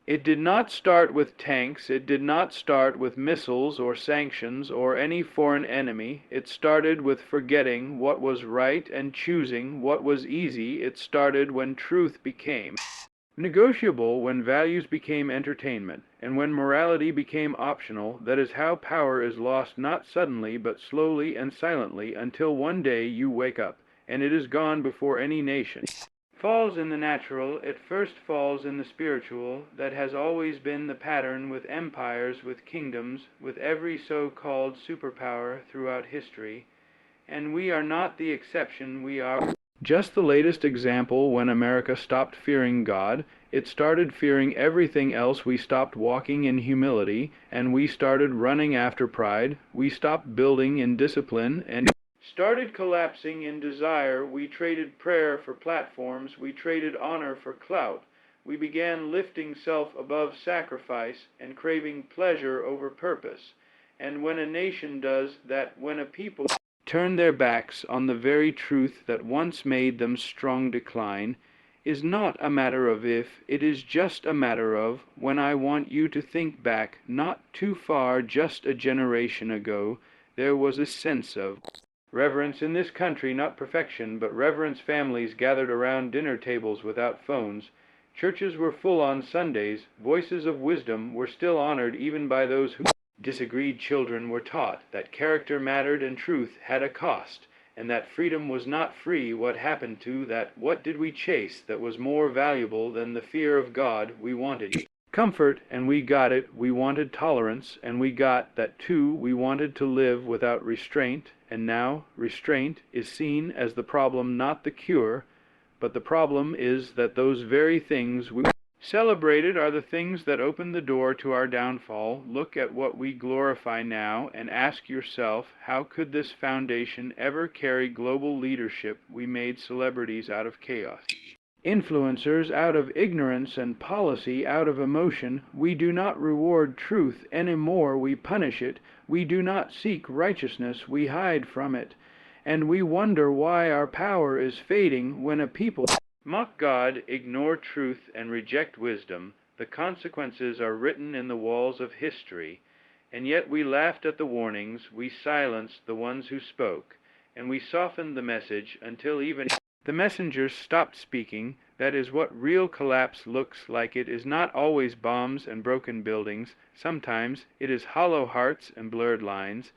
It did not start with tanks, it did not start with missiles or sanctions or any foreign enemy. It started with forgetting what was right and choosing what was easy. It started when truth became negotiable, when values became entertainment, and when morality became optional. That is how power is lost, not suddenly, but slowly and silently, until one day you wake up, and it is gone before any nation falls in the natural. It first falls in the spiritual. That has always been the pattern with empires, with kingdoms, with every so-called superpower throughout history. And we are not the exception. We are just the latest example. When America stopped fearing God, it started fearing everything else. We stopped walking in humility, and we started running after pride. We stopped building in discipline and started collapsing in desire. We traded prayer for platforms. We traded honor for clout. We began lifting self above sacrifice and craving pleasure over purpose. And when a nation does that, when a people turn their backs on the very truth that once made them strong, decline is not a matter of if, it is just a matter of when. I want you to think back, not too far, just a generation ago. There was a sense of reverence in this country, not perfection, but reverence. Families gathered around dinner tables without phones. Churches were full on Sundays. Voices of wisdom were still honored even by those who disagreed. Children were taught that character mattered and truth had a cost, and that freedom was not free. What happened to that? What did we chase that was more valuable than the fear of God? We wanted comfort, and we got it. We wanted tolerance, and we got that too. We wanted to live without restraint, and now restraint is seen as the problem, not the cure. But the problem is that those very things we celebrated are the things that opened the door to our downfall. Look at what we glorify now and ask yourself, how could this foundation ever carry global leadership? We made celebrities out of chaos, influencers out of ignorance, and policy out of emotion. We do not reward truth anymore, we punish it. We do not seek righteousness, we hide from it. And we wonder why our power is fading. When a people mock God, ignore truth, and reject wisdom, the consequences are written in the walls of history. And yet we laughed at the warnings, we silenced the ones who spoke, and we softened the message until even the messengers stopped speaking. That is what real collapse looks like. It is not always bombs and broken buildings. Sometimes it is hollow hearts and blurred lines.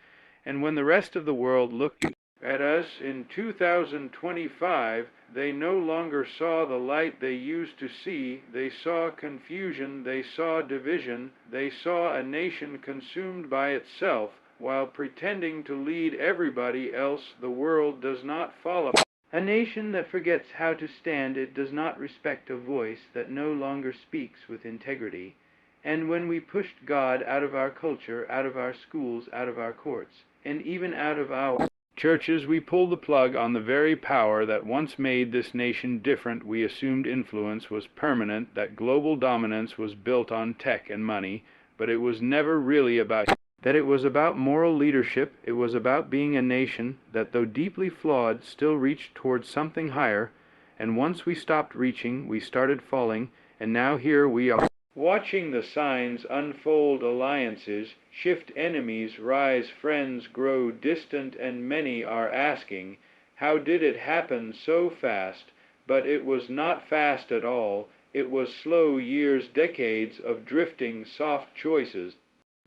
And when the rest of the world looked at us in 2025, they no longer saw the light they used to see. They saw confusion, they saw division, they saw a nation consumed by itself while pretending to lead everybody else. The world does not follow a nation that forgets how to stand. It does not respect a voice that no longer speaks with integrity. And when we pushed God out of our culture, out of our schools, out of our courts, and even out of our churches, we pulled the plug on the very power that once made this nation different. We assumed influence was permanent, that global dominance was built on tech and money, but it was never really about that. It was about moral leadership. It was about being a nation that, though deeply flawed, still reached towards something higher. And once we stopped reaching, we started falling, and now here we are, watching the signs unfold, alliances shift, enemies rise, friends grow distant, and many are asking, how did it happen so fast? But it was not fast at all. It was slow years, decades of drifting, soft choices,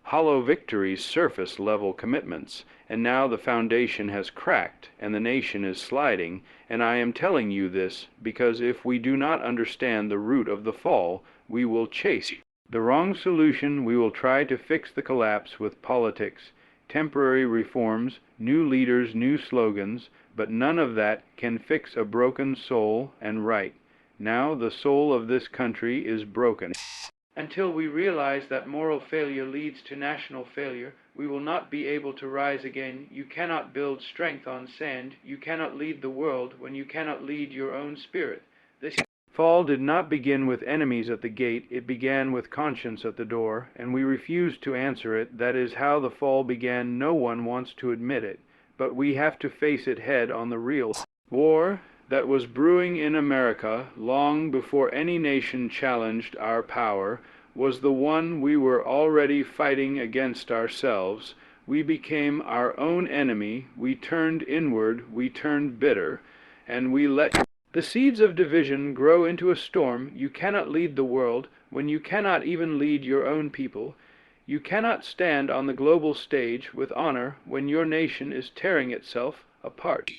hollow victories, surface-level commitments. And now the foundation has cracked, and the nation is sliding. And I am telling you this because if we do not understand the root of the fall, we will chase the wrong solution. We will try to fix the collapse with politics, temporary reforms, new leaders, new slogans, but none of that can fix a broken soul. And right now the soul of this country is broken. Until we realize that moral failure leads to national failure, we will not be able to rise again. You cannot build strength on sand. You cannot lead the world when you cannot lead your own spirit. This fall did not begin with enemies at the gate. It began with conscience at the door, and we refused to answer it. That is how the fall began. No one wants to admit it, but we have to face it head on. The real war that was brewing in America long before any nation challenged our power was the one we were already fighting against ourselves. We became our own enemy, we turned inward, we turned bitter, and we let the seeds of division grow into a storm. You cannot lead the world when you cannot even lead your own people. You cannot stand on the global stage with honor when your nation is tearing itself apart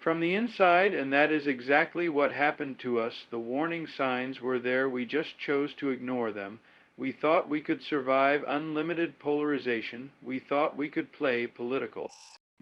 from the inside, and that is exactly what happened to us. The warning signs were there, we just chose to ignore them. We thought we could survive unlimited polarization. We thought we could play political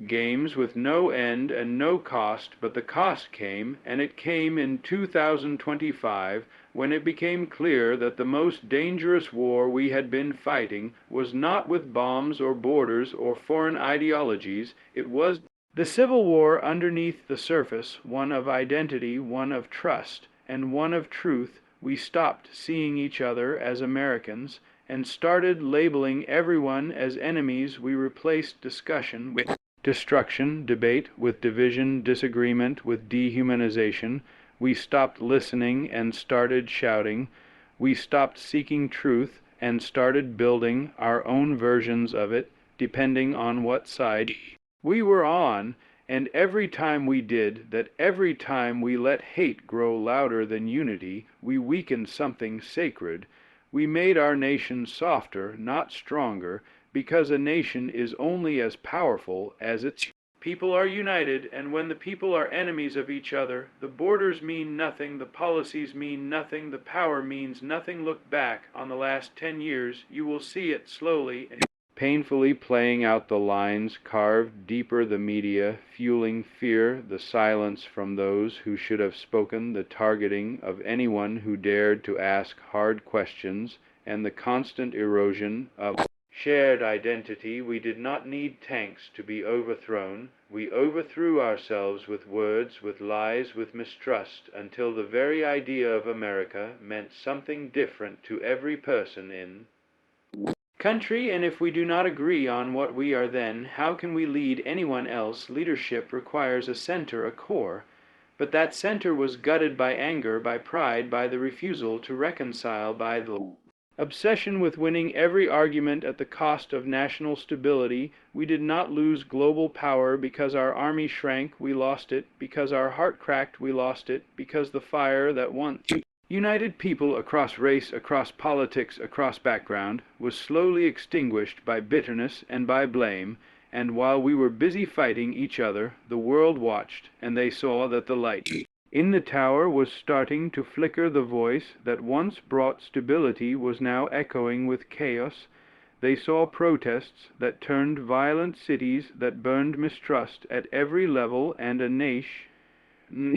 games with no end and no cost, but the cost came, and it came in 2025, when it became clear that the most dangerous war we had been fighting was not with bombs or borders or foreign ideologies. It was the civil war underneath the surface, one of identity, one of trust, and one of truth. We stopped seeing each other as Americans and started labeling everyone as enemies. We replaced discussion with destruction, debate with division, disagreement with dehumanization. We stopped listening and started shouting. We stopped seeking truth and started building our own versions of it, depending on what side we were on. And every time we did that, every time we let hate grow louder than unity, we weakened something sacred. We made our nation softer, not stronger, because a nation is only as powerful as its people are united. And when the people are enemies of each other, the borders mean nothing, the policies mean nothing, the power means nothing. Look back on the last 10 years, you will see it slowly and painfully playing out, the lines carved deeper, the media fueling fear, the silence from those who should have spoken, the targeting of anyone who dared to ask hard questions, and the constant erosion of shared identity. We did not need tanks to be overthrown. We overthrew ourselves with words, with lies, with mistrust, until the very idea of America meant something different to every person in country. And if we do not agree on what we are, then how can we lead anyone else? Leadership requires a center, a core. But that center was gutted by anger, by pride, by the refusal to reconcile, by the obsession with winning every argument at the cost of national stability. We did not lose global power because our army shrank, we lost it. Because our heart cracked, we lost it. Because the fire that once united people across race, across politics, across background, was slowly extinguished by bitterness and by blame. And while we were busy fighting each other, the world watched, and they saw that the light in the tower was starting to flicker. The voice that once brought stability was now echoing with chaos. They saw protests that turned violent, cities that burned mistrust at every level, and a nation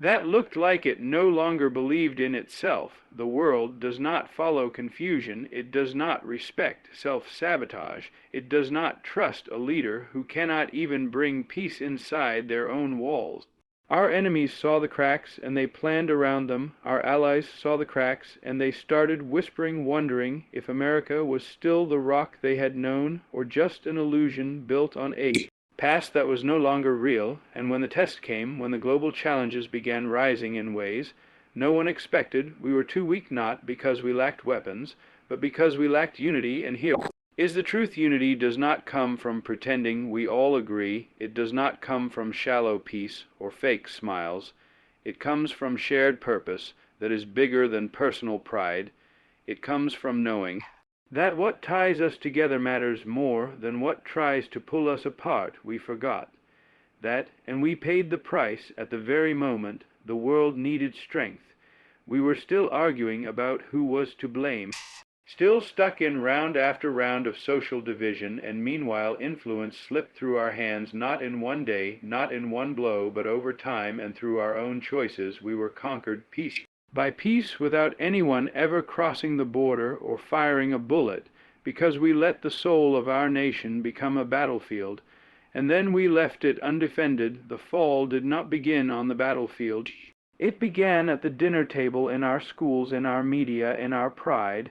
that looked like it no longer believed in itself. The world does not follow confusion. It does not respect self-sabotage. It does not trust a leader who cannot even bring peace inside their own walls. Our enemies saw the cracks, and they planned around them. Our allies saw the cracks, and they started whispering, wondering if America was still the rock they had known, or just an illusion built on a past that was no longer real. And when the test came, when the global challenges began rising in ways no one expected, we were too weak, not because we lacked weapons, but because we lacked unity. And here is the truth. Unity does not come from pretending we all agree. It does not come from shallow peace or fake smiles. It comes from shared purpose that is bigger than personal pride. It comes from knowing that what ties us together matters more than what tries to pull us apart. We forgot that, and we paid the price at the very moment the world needed strength. We were still arguing about who was to blame, still stuck in round after round of social division, and meanwhile influence slipped through our hands, not in one day, not in one blow, but over time and through our own choices. We were conquered piece by piece without anyone ever crossing the border or firing a bullet, because we let the soul of our nation become a battlefield, and then we left it undefended. The fall did not begin on the battlefield. It began at the dinner table, in our schools, in our media, in our pride,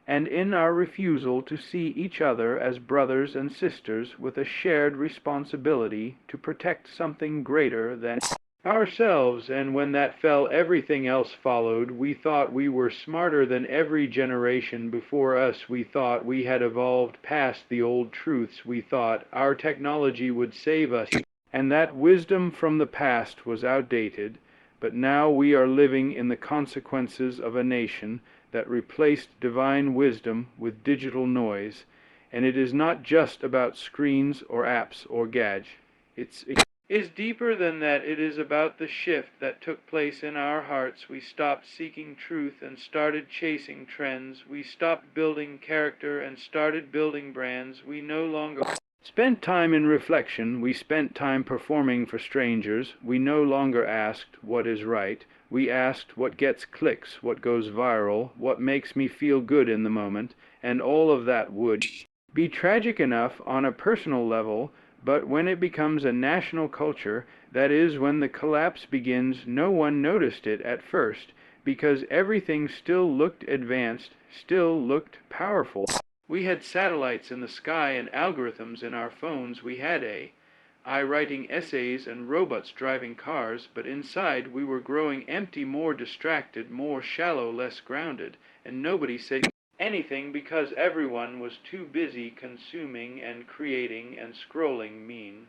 and in our refusal to see each other as brothers and sisters with a shared responsibility to protect something greater than ourselves, and when that fell everything else followed. We thought we were smarter than every generation before us. We thought we had evolved past the old truths. We thought our technology would save us, and that wisdom from the past was outdated. But now we are living in the consequences of a nation that replaced divine wisdom with digital noise. And it is not just about screens or apps or gadgets. It is deeper than that. It is about the shift that took place in our hearts. We stopped seeking truth and started chasing trends. We stopped building character and started building brands. We no longer spent time in reflection. We spent time performing for strangers. We no longer asked what is right. We asked what gets clicks, what goes viral, what makes me feel good in the moment, and all of that would be tragic enough on a personal level. But when it becomes a national culture, that is when the collapse begins. No one noticed it at first, because everything still looked advanced, still looked powerful. We had satellites in the sky and algorithms in our phones. We had AI writing essays and robots driving cars, but inside we were growing empty, more distracted, more shallow, less grounded, and nobody said anything because everyone was too busy consuming and creating and scrolling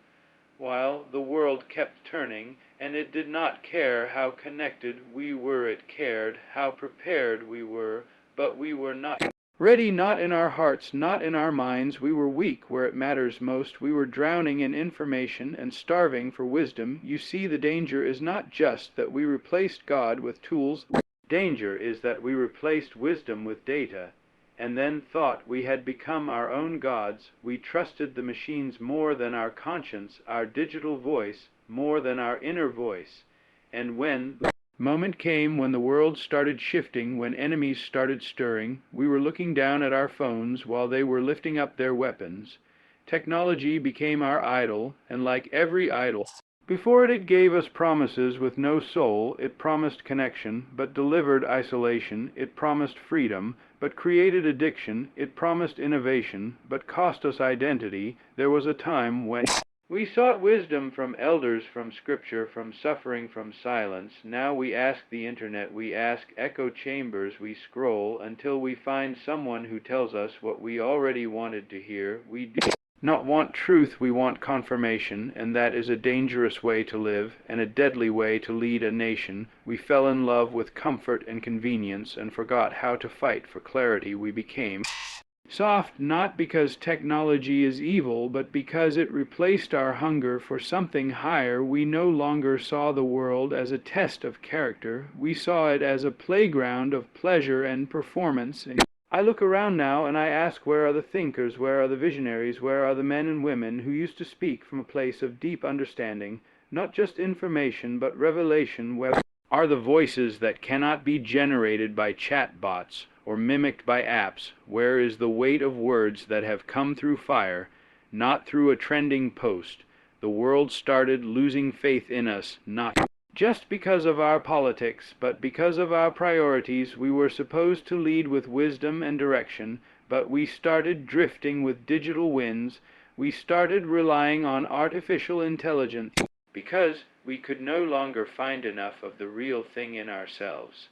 while the world kept turning, and it did not care how connected we were. It cared how prepared we were, but we were not ready, not in our hearts, not in our minds. We were weak where it matters most. We were drowning in information and starving for wisdom. You see, the danger is not just that we replaced God with tools. Danger is that we replaced wisdom with data, and then thought we had become our own gods. We trusted the machines more than our conscience, our digital voice more than our inner voice. And when the moment came when the world started shifting, when enemies started stirring, we were looking down at our phones while they were lifting up their weapons. Technology became our idol, and like every idol, before it gave us promises with no soul. It promised connection, but delivered isolation. It promised freedom, but created addiction. It promised innovation, but cost us identity. There was a time when we sought wisdom from elders, from scripture, from suffering, from silence. Now we ask the internet, we ask echo chambers, we scroll until we find someone who tells us what we already wanted to hear. We do not want truth, we want confirmation, and that is a dangerous way to live, and a deadly way to lead a nation. We fell in love with comfort and convenience, and forgot how to fight for clarity. We became soft, not because technology is evil, but because it replaced our hunger for something higher. We no longer saw the world as a test of character. We saw it as a playground of pleasure and performance. And I look around now and I ask, where are the thinkers, where are the visionaries, where are the men and women who used to speak from a place of deep understanding, not just information but revelation? Where are the voices that cannot be generated by chat bots or mimicked by apps? Where is the weight of words that have come through fire, not through a trending post? The world started losing faith in us, not just because of our politics, but because of our priorities. We were supposed to lead with wisdom and direction, but we started drifting with digital winds. We started relying on artificial intelligence because we could no longer find enough of the real thing in ourselves.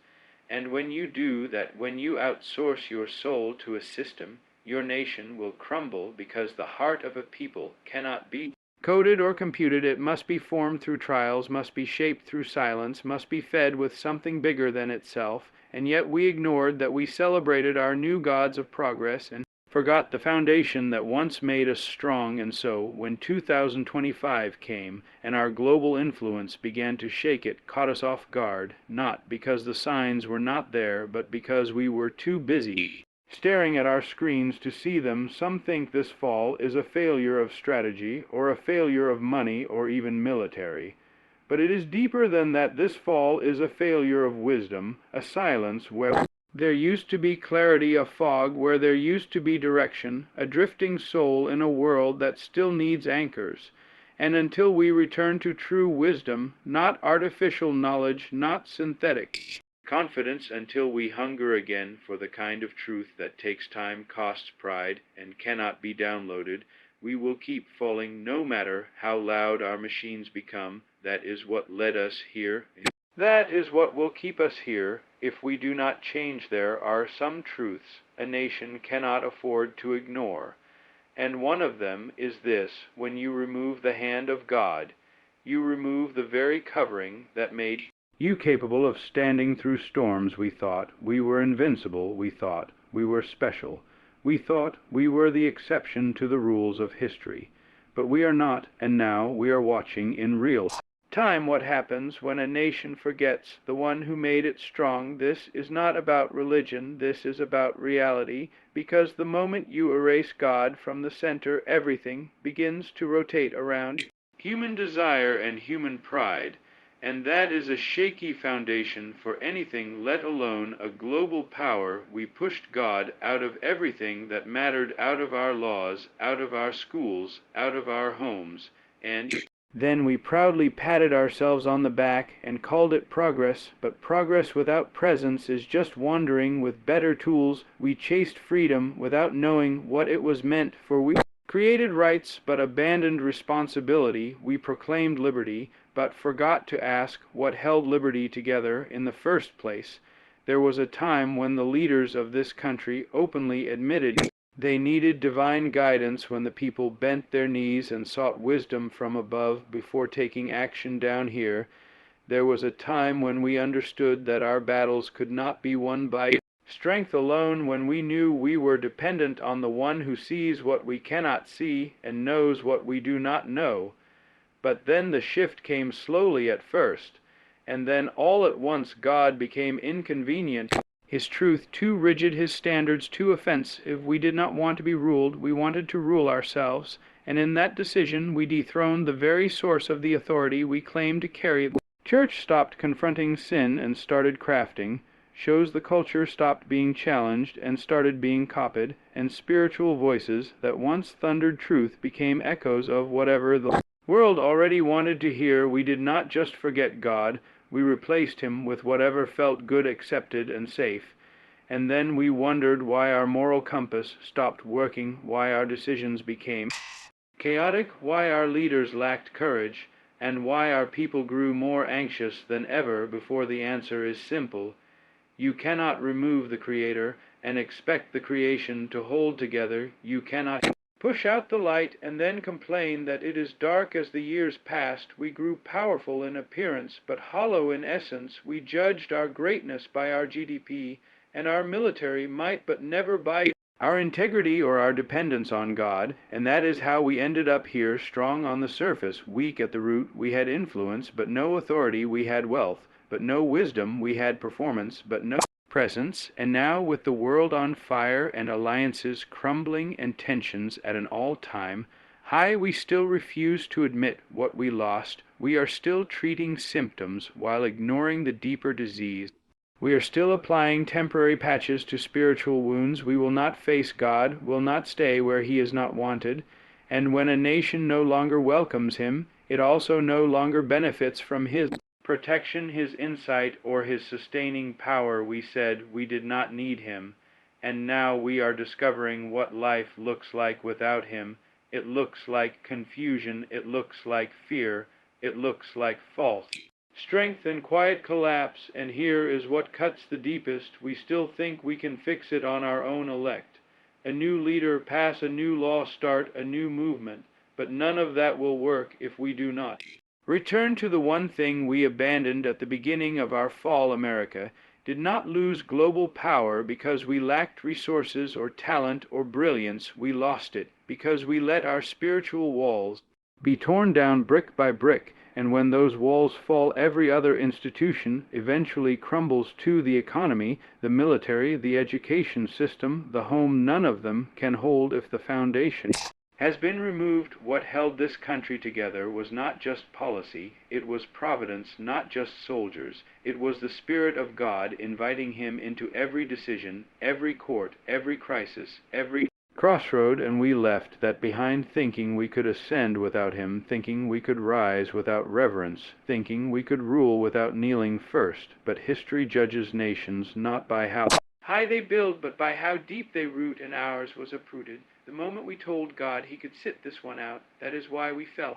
And when you do that, when you outsource your soul to a system, your nation will crumble, because the heart of a people cannot be coded or computed. It must be formed through trials, must be shaped through silence, must be fed with something bigger than itself. And yet we ignored that. We celebrated our new gods of progress and forgot the foundation that once made us strong. And so, when 2025 came and our global influence began to shake, it caught us off guard, not because the signs were not there, but because we were too busy staring at our screens to see them. Some think this fall is a failure of strategy, or a failure of money, or even military. But it is deeper than that. This fall is a failure of wisdom, a silence where there used to be clarity, a fog where there used to be direction, a drifting soul in a world that still needs anchors. And until we return to true wisdom, not artificial knowledge, not synthetic confidence, until we hunger again for the kind of truth that takes time, costs pride, and cannot be downloaded, we will keep falling no matter how loud our machines become, That is what led us here. That is what will keep us here. If we do not change, there are some truths a nation cannot afford to ignore. And one of them is this: when you remove the hand of God, you remove the very covering that made you capable of standing through storms. We thought we were invincible. We thought we were special. We thought we were the exception to the rules of history. But we are not, and now we are watching in real time what happens when a nation forgets the one who made it strong. This is not about religion, this is about reality, because the moment you erase God from the center, everything begins to rotate around human desire and human pride, and that is a shaky foundation for anything, let alone a global power. We pushed God out of everything that mattered, out of our laws, out of our schools, out of our homes, and then we proudly patted ourselves on the back and called it progress, but progress without presence is just wandering. With better tools, we chased freedom without knowing what it was meant for. We created rights but abandoned responsibility. We proclaimed liberty but forgot to ask what held liberty together in the first place. There was a time when the leaders of this country openly admitted they needed divine guidance, when the people bent their knees and sought wisdom from above before taking action down here. There was a time when we understood that our battles could not be won by strength alone, when we knew we were dependent on the one who sees what we cannot see and knows what we do not know. But then the shift came slowly at first, and then all at once God became inconvenient. His truth too rigid, his standards too offensive. We did not want to be ruled, we wanted to rule ourselves, and in that decision we dethroned the very source of the authority we claimed to carry. Church stopped confronting sin and started crafting. Shows the culture stopped being challenged and started being copied, and spiritual voices that once thundered truth became echoes of whatever the world already wanted to hear. We did not just forget God, we replaced him with whatever felt good, accepted, and safe. And then we wondered why our moral compass stopped working, why our decisions became chaotic, why our leaders lacked courage, and why our people grew more anxious than ever before. The answer is simple. You cannot remove the Creator and expect the creation to hold together. You cannot push out the light and then complain that it is dark. As the years passed, we grew powerful in appearance but hollow in essence. We judged our greatness by our GDP and our military might, but never by our integrity or our dependence on God, and that is how we ended up here, strong on the surface, weak at the root. We had influence, but no authority. We had wealth, but no wisdom. We had performance, but no presence. And now, with the world on fire and alliances crumbling and tensions at an all-time high, we still refuse to admit what we lost. We are still treating symptoms while ignoring the deeper disease. We are still applying temporary patches to spiritual wounds. We will not face God, will not stay where he is not wanted. And when a nation no longer welcomes him, it also no longer benefits from his protection, his insight, or his sustaining power. We said we did not need him, and now we are discovering what life looks like without him. It looks like confusion, it looks like fear, it looks like false strength and quiet collapse. And here is what cuts the deepest. We still think we can fix it on our own elect. A new leader, pass a new law, start a new movement. But none of that will work if we do not return to the one thing we abandoned at the beginning of our fall. America did not lose global power because we lacked resources or talent or brilliance. We lost it because we let our spiritual walls be torn down brick by brick. And when those walls fall, every other institution eventually crumbles too. The economy, the military, the education system, the home, none of them can hold if the foundation has been removed. What held this country together was not just policy, it was providence, not just soldiers. It was the Spirit of God inviting him into every decision, every court, every crisis, every crossroad. And we left that behind, thinking we could ascend without him, thinking we could rise without reverence, thinking we could rule without kneeling first. But history judges nations not by how high they build, but by how deep they root, and ours was uprooted the moment we told God he could sit this one out. That is why we fell.